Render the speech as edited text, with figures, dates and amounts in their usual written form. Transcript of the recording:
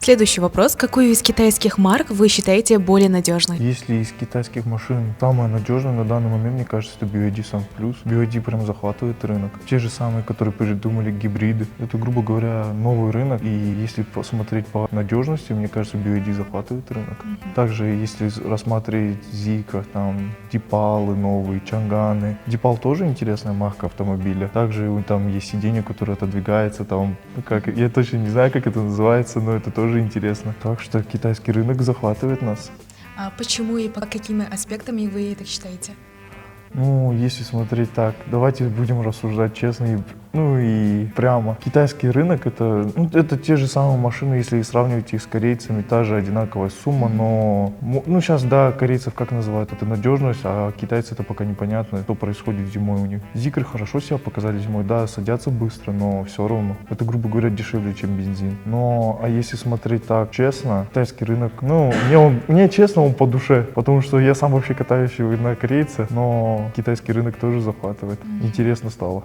Следующий вопрос. Какую из китайских марок вы считаете более надежной? Если из китайских машин самая надежная на данный момент, мне кажется, это BYD Sang Plus. BYD прям захватывает рынок. Те же самые, которые придумали гибриды. Это, грубо говоря, новый рынок. И если посмотреть по надежности, мне кажется, BYD захватывает рынок. Также, если рассматривать Zeekr, там, Deepal новые, Чанганы. Deepal тоже интересная марка автомобиля. Также там есть сиденье, которое отодвигается, там, я точно не знаю, как это называется, но это тоже интересно. Так что китайский рынок захватывает нас. А почему и по какими аспектами вы так считаете? Ну, если смотреть так, давайте будем рассуждать честно и прямо. Китайский рынок это те же самые машины, если сравнивать их с корейцами, та же одинаковая сумма, но сейчас, да, корейцев как называют, это надежность, а китайцы это пока непонятно, что происходит зимой у них. Зикры хорошо себя показали зимой, да, садятся быстро, но все равно. Это, грубо говоря, дешевле, чем бензин. А если смотреть так честно, китайский рынок, мне честно он по душе, потому что я сам вообще катаюсь на корейца, но китайский рынок тоже захватывает. Интересно стало.